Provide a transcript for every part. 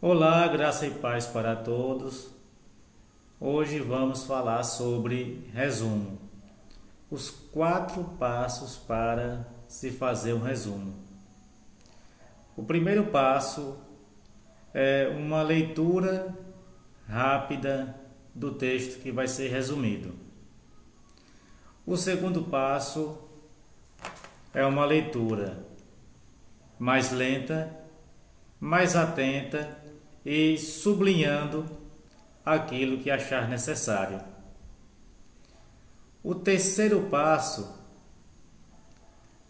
Olá, graça e paz para todos. Hoje vamos falar sobre resumo. Os 4 passos para se fazer um resumo. O primeiro passo é uma leitura rápida do texto que vai ser resumido. O segundo passo é uma leitura mais lenta, mais atenta e sublinhando aquilo que achar necessário. O terceiro passo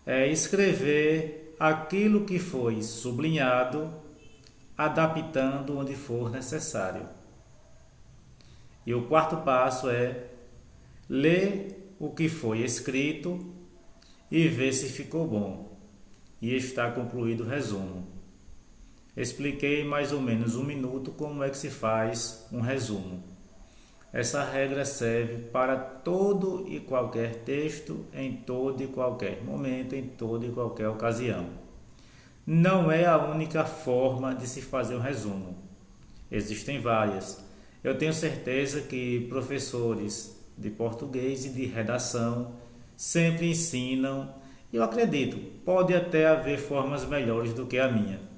é escrever aquilo que foi sublinhado, adaptando onde for necessário. E o quarto passo é ler o que foi escrito e ver se ficou bom. E está concluído o resumo. Expliquei mais ou menos 1 minuto como é que se faz um resumo. Essa regra serve para todo e qualquer texto, em todo e qualquer momento, em toda e qualquer ocasião. Não é a única forma de se fazer um resumo. Existem várias. Eu tenho certeza que professores de português e de redação sempre ensinam. Eu acredito, pode até haver formas melhores do que a minha.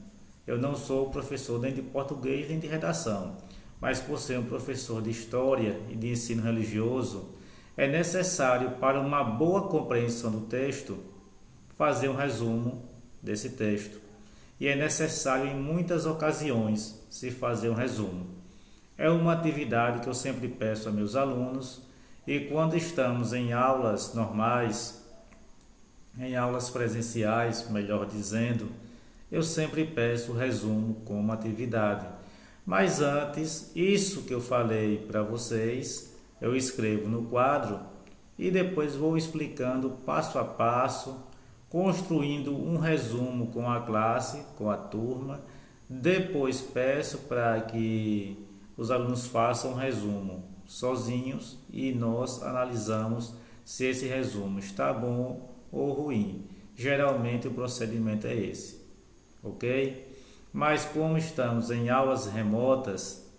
Eu não sou professor nem de português nem de redação, mas por ser um professor de história e de ensino religioso, é necessário para uma boa compreensão do texto fazer um resumo desse texto. E é necessário em muitas ocasiões se fazer um resumo. É uma atividade que eu sempre peço a meus alunos e quando estamos em aulas normais, em aulas presenciais, melhor dizendo, eu sempre peço o resumo como atividade. Mas antes, isso que eu falei para vocês, eu escrevo no quadro e depois vou explicando passo a passo, construindo um resumo com a classe, com a turma. Depois peço para que os alunos façam um resumo sozinhos e nós analisamos se esse resumo está bom ou ruim. Geralmente o procedimento é esse, ok? Mas como estamos em aulas remotas,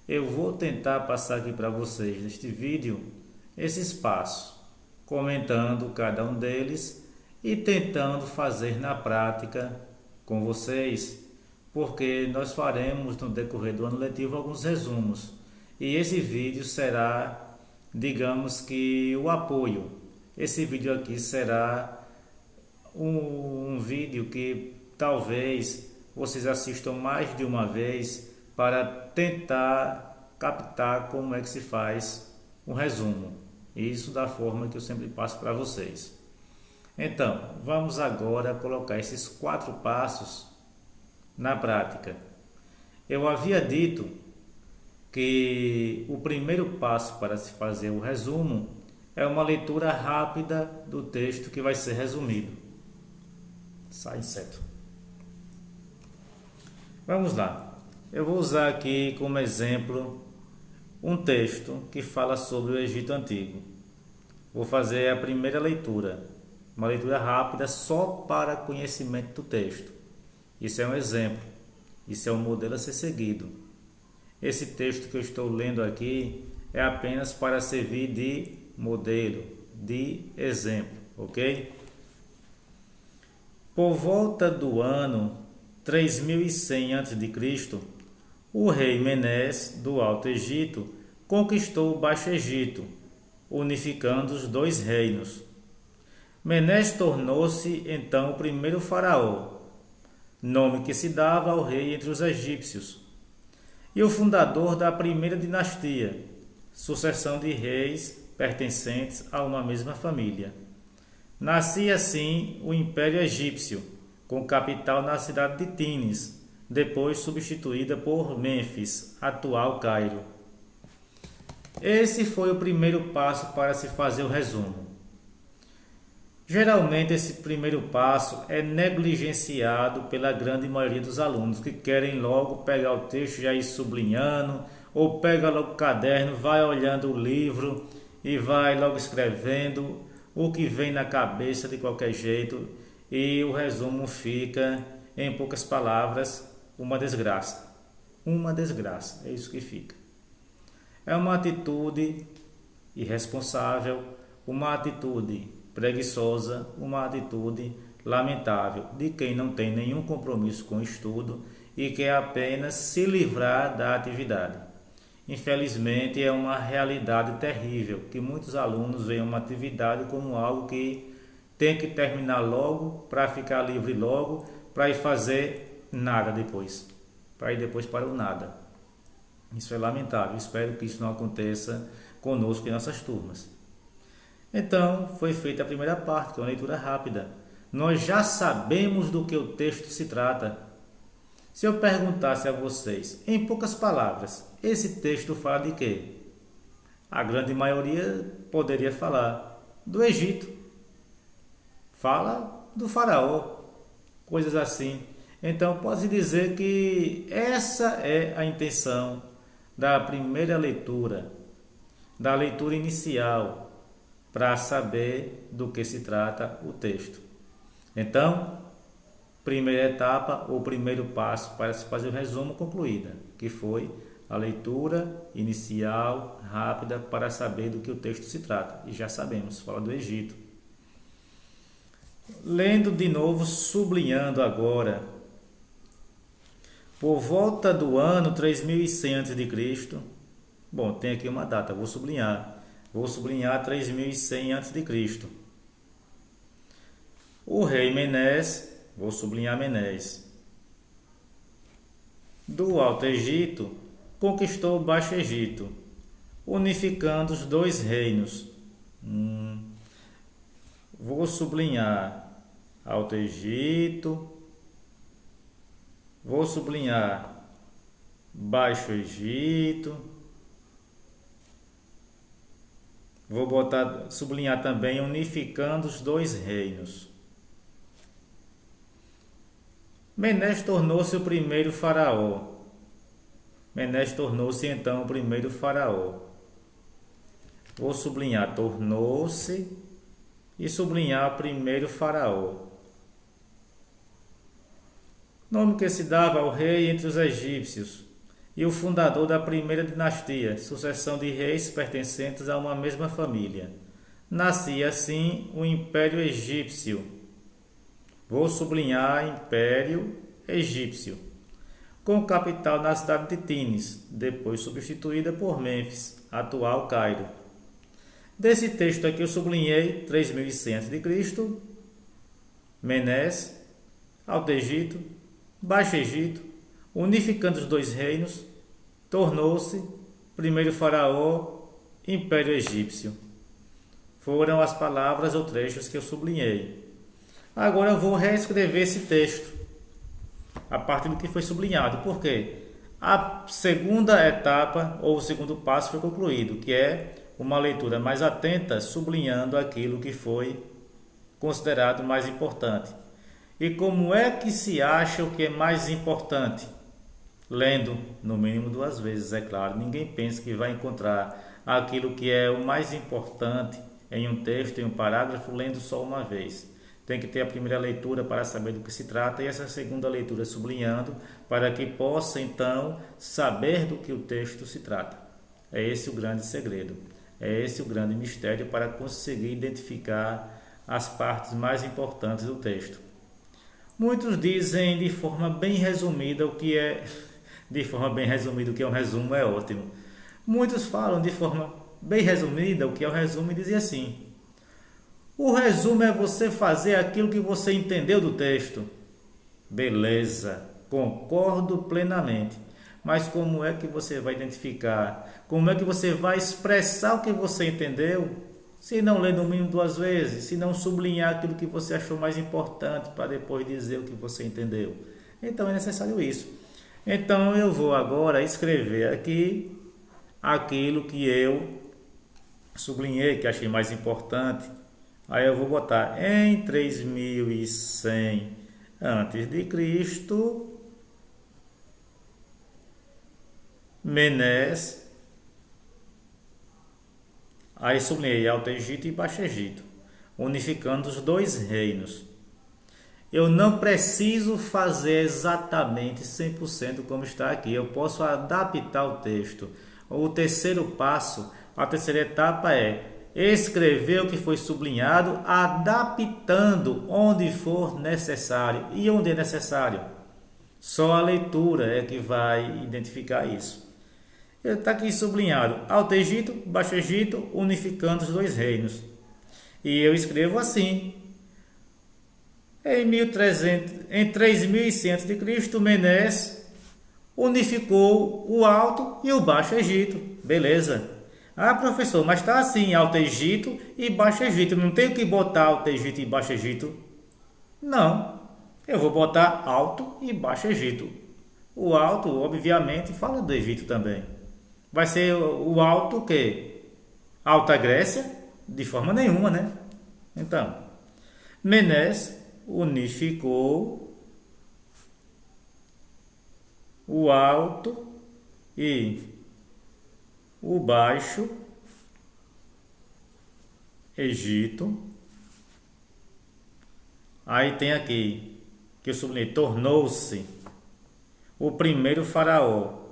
eu vou tentar passar aqui para vocês neste vídeo esses passos, comentando cada um deles e tentando fazer na prática com vocês, porque nós faremos no decorrer do ano letivo alguns resumos e esse vídeo será, digamos que, o apoio. Esse vídeo aqui será um vídeo que talvez vocês assistam mais de uma vez para tentar captar como é que se faz um resumo. Isso da forma que eu sempre passo para vocês. Então, vamos agora colocar esses 4 passos na prática. Eu havia dito que o primeiro passo para se fazer o resumo é uma leitura rápida do texto que vai ser resumido. Sai inseto. Vamos lá. Eu vou usar aqui como exemplo um texto que fala sobre o Egito Antigo. Vou fazer a primeira leitura, uma leitura rápida só para conhecimento do texto. Isso é um exemplo, isso é um modelo a ser seguido. Esse texto que eu estou lendo aqui é apenas para servir de modelo, de exemplo, ok? Por volta do ano 3100 a.C., o rei Menes do Alto Egito conquistou o Baixo Egito, unificando os dois reinos. Menes tornou-se então o primeiro faraó, nome que se dava ao rei entre os egípcios, e o fundador da primeira dinastia, sucessão de reis pertencentes a uma mesma família. Nascia assim o Império Egípcio, com capital na cidade de Tínis, depois substituída por Mênfis, atual Cairo. Esse foi o primeiro passo para se fazer o resumo. Geralmente esse primeiro passo é negligenciado pela grande maioria dos alunos que querem logo pegar o texto e já ir sublinhando, ou pega logo o caderno, vai olhando o livro e vai logo escrevendo o que vem na cabeça de qualquer jeito e o resumo fica, em poucas palavras, uma desgraça. uma desgraça. É isso que fica. É uma atitude irresponsável, uma atitude preguiçosa, uma atitude lamentável de quem não tem nenhum compromisso com o estudo e quer apenas se livrar da atividade. Infelizmente, é uma realidade terrível que muitos alunos veem uma atividade como algo que tem que terminar logo para ficar livre logo, para ir fazer nada depois, para ir depois para o nada. Isso é lamentável, espero que isso não aconteça conosco em nossas turmas. Então, foi feita a primeira parte, que é uma leitura rápida. Nós já sabemos do que o texto se trata. Se eu perguntasse a vocês, em poucas palavras, esse texto fala de quê? A grande maioria poderia falar do Egito. Fala do faraó, coisas assim. Então, pode dizer que essa é a intenção da primeira leitura, da leitura inicial, para saber do que se trata o texto. Então, primeira etapa, ou primeiro passo para se fazer o resumo concluída, que foi a leitura inicial rápida para saber do que o texto se trata. E já sabemos, fala do Egito. Lendo de novo, sublinhando agora, por volta do ano 3100 a.C., bom, tem aqui uma data, vou sublinhar 3100 a.C. O rei Menés, vou sublinhar Menés, do Alto Egito, conquistou o Baixo Egito, unificando os dois reinos. Vou sublinhar Alto Egito, vou sublinhar Baixo Egito, vou sublinhar também unificando os dois reinos. Menés tornou-se o primeiro faraó. Menés tornou-se então o primeiro faraó. Vou sublinhar tornou-se e sublinhar primeiro faraó. Nome que se dava ao rei entre os egípcios e o fundador da primeira dinastia, sucessão de reis pertencentes a uma mesma família. Nascia assim o Império Egípcio. Vou sublinhar Império Egípcio, com capital na cidade de Tines, depois substituída por Mênfis, atual Cairo. Desse texto aqui eu sublinhei 3100 a.C., Menés, Alto Egito, Baixo Egito, unificando os dois reinos, tornou-se primeiro faraó, Império Egípcio. Foram as palavras ou trechos que eu sublinhei. Agora eu vou reescrever esse texto a partir do que foi sublinhado. Por quê? A segunda etapa ou o segundo passo foi concluído, que é uma leitura mais atenta, sublinhando aquilo que foi considerado mais importante. E como é que se acha o que é mais importante? Lendo, no mínimo 2 vezes, é claro. Ninguém pensa que vai encontrar aquilo que é o mais importante em um texto, em um parágrafo, lendo só uma vez. Tem que ter a primeira leitura para saber do que se trata e essa segunda leitura sublinhando para que possa então saber do que o texto se trata. É esse o grande segredo, é esse o grande mistério para conseguir identificar as partes mais importantes do texto. Muitos dizem de forma bem resumida o que é um resumo, é ótimo. Muitos falam de forma bem resumida o que é um resumo e dizem assim: o resumo é você fazer aquilo que você entendeu do texto. Beleza, concordo plenamente. Mas como é que você vai identificar? Como é que você vai expressar o que você entendeu? Se não ler no mínimo 2 vezes, se não sublinhar aquilo que você achou mais importante para depois dizer o que você entendeu. Então é necessário isso. Então eu vou agora escrever aqui aquilo que eu sublinhei, que achei mais importante. Aí eu vou botar em 3100 a.C., Menés, aí sublinhei Alto Egito e Baixo Egito, unificando os dois reinos. Eu não preciso fazer exatamente 100% como está aqui. Eu posso adaptar o texto. O terceiro passo, a terceira etapa é escrever o que foi sublinhado, adaptando onde for necessário. E onde é necessário? Só a leitura é que vai identificar isso. Está aqui sublinhado: Alto Egito, Baixo Egito, unificando os dois reinos. E eu escrevo assim: em 3100 a.C., Menes unificou o Alto e o Baixo Egito. Beleza. Ah, professor, mas está assim: Alto Egito e Baixo Egito. Não tenho que botar Alto Egito e Baixo Egito? Não. Eu vou botar Alto e Baixo Egito. O Alto, obviamente, fala do Egito também. Vai ser o Alto o quê? Alta Grécia? De forma nenhuma, né? Então, Menes unificou o Alto e o Baixo Egito. Aí tem aqui, que eu sublinhei, tornou-se o primeiro faraó.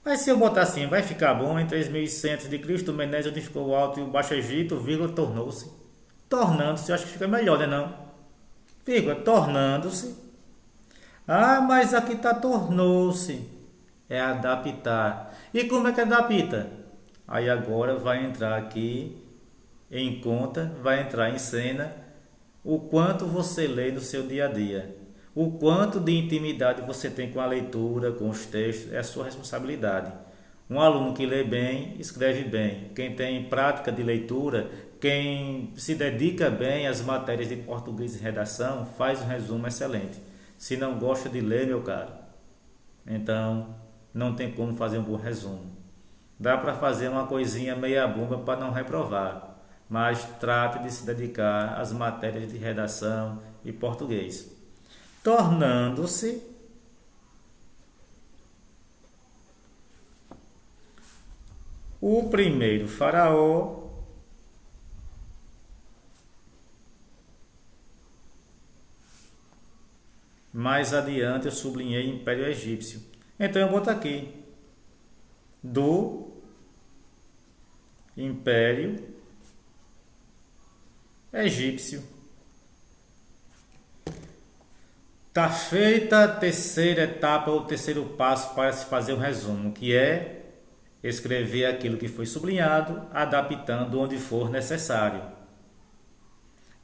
Mas se eu botar assim, vai ficar bom: em 3100 a.C., Menes unificou o Alto e o Baixo Egito, vírgula, tornou-se. Tornando-se, eu acho que fica melhor, né não? Vírgula, tornando-se. Ah, mas aqui está tornou-se. É adaptar. E como é que adapta? Aí agora vai entrar aqui em conta, vai entrar em cena o quanto você lê no seu dia a dia. O quanto de intimidade você tem com a leitura, com os textos, é a sua responsabilidade. Um aluno que lê bem, escreve bem. Quem tem prática de leitura, quem se dedica bem às matérias de português e redação, faz um resumo excelente. Se não gosta de ler, meu caro, então não tem como fazer um bom resumo. Dá para fazer uma coisinha meia bomba para não reprovar, mas trate de se dedicar às matérias de redação e português. Tornando-se o primeiro faraó mais adiante eu sublinhei Império Egípcio. Então eu boto aqui do Império Egípcio. Está feita a terceira etapa, o terceiro passo para se fazer um resumo, que é escrever aquilo que foi sublinhado, adaptando onde for necessário.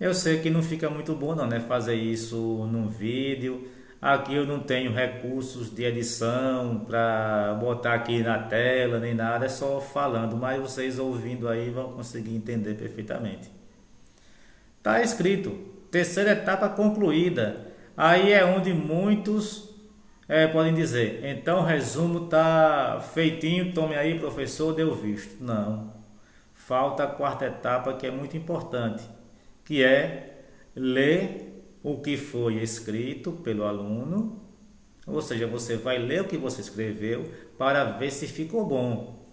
Eu sei que não fica muito bom não, né? Fazer isso num vídeo. Aqui eu não tenho recursos de edição para botar aqui na tela nem nada, é só falando, mas vocês ouvindo aí vão conseguir entender perfeitamente. Está escrito: terceira etapa concluída. Aí é onde muitos podem dizer: então o resumo está feitinho, tome aí, professor, deu visto. Não. Falta a quarta etapa, que é muito importante, que é ler o que foi escrito pelo aluno. Ou seja, você vai ler o que você escreveu para ver se ficou bom.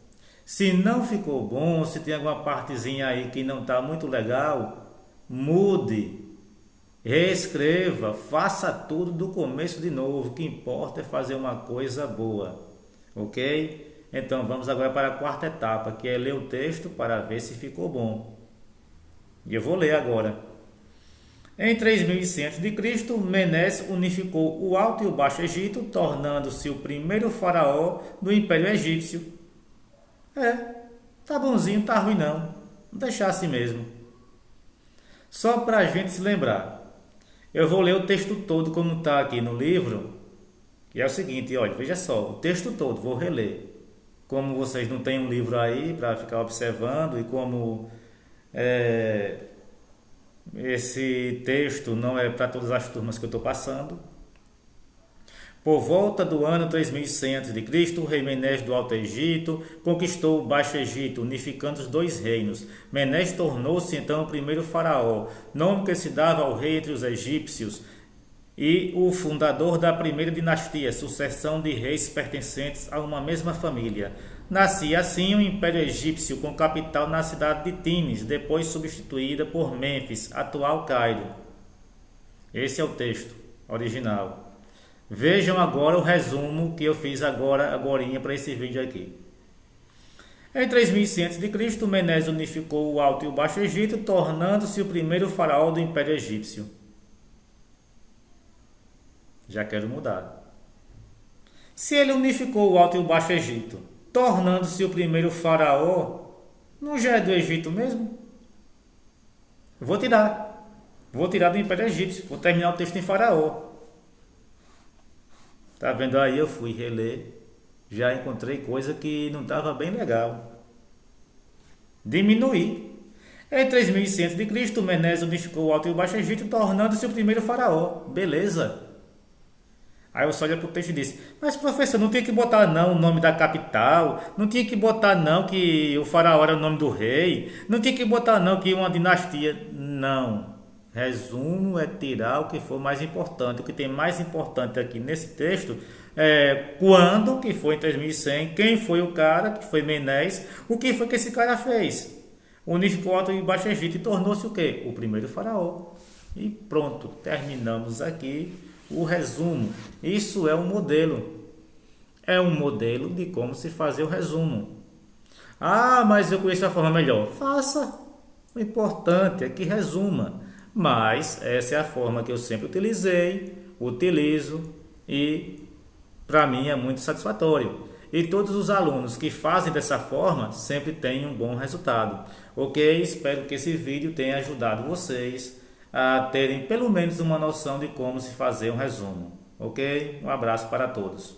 Se não ficou bom, se tem alguma partezinha aí que não está muito legal, mude. Reescreva, faça tudo do começo de novo. O que importa é fazer uma coisa boa, ok? Então vamos agora para a quarta etapa, que é ler o texto para ver se ficou bom. E eu vou ler agora. Em 3100 a.C., Menes unificou o Alto e o Baixo Egito, tornando-se o primeiro faraó do Império Egípcio. Tá bonzinho, tá ruim não. Vou deixar assim mesmo. Só para a gente se lembrar. Eu vou ler o texto todo como está aqui no livro, que é o seguinte: olha, veja só, o texto todo, vou reler. Como vocês não têm um livro aí para ficar observando, e como esse texto não é para todas as turmas que eu estou passando. Por volta do ano 3100 a.C., o rei Menes do Alto Egito conquistou o Baixo Egito, unificando os dois reinos. Menes tornou-se então o primeiro faraó, nome que se dava ao rei entre os egípcios, e o fundador da primeira dinastia, sucessão de reis pertencentes a uma mesma família. Nascia assim o Império Egípcio, com capital na cidade de Tinis, depois substituída por Mênfis, atual Cairo. Esse é o texto original. Vejam agora o resumo que eu fiz agorinha para esse vídeo aqui. Em 3100 a.C., Menes unificou o Alto e o Baixo Egito, tornando-se o primeiro faraó do Império Egípcio. Já quero mudar. Se ele unificou o Alto e o Baixo Egito, tornando-se o primeiro faraó, não já é do Egito mesmo? Vou tirar. Vou tirar do Império Egípcio. Vou terminar o texto em faraó. Tá vendo aí? Eu fui reler. Já encontrei coisa que não estava bem legal. Diminuí. Em 3100 a.C., Menes unificou o Alto e o Baixo Egito, tornando-se o primeiro faraó. Beleza. Aí você olha para o texto e diz: mas professor, não tinha que botar não o nome da capital, não tinha que botar não que o faraó era o nome do rei, não tinha que botar não que uma dinastia. Não. Resumo é tirar o que for mais importante. O que tem mais importante aqui nesse texto é quando que foi em 3100, quem foi o cara, que foi Menes, o que foi que esse cara fez. Unificou o Alto e o Baixo Egito e tornou-se o quê? O primeiro faraó. E pronto, terminamos aqui o resumo. Isso é um modelo. É um modelo de como se fazer o resumo. Ah, mas eu conheço a forma melhor. Faça. O importante é que resuma. Mas essa é a forma que eu sempre utilizei, utilizo e para mim é muito satisfatório. E todos os alunos que fazem dessa forma sempre têm um bom resultado. Ok? Espero que esse vídeo tenha ajudado vocês a terem pelo menos uma noção de como se fazer um resumo. Ok? Um abraço para todos.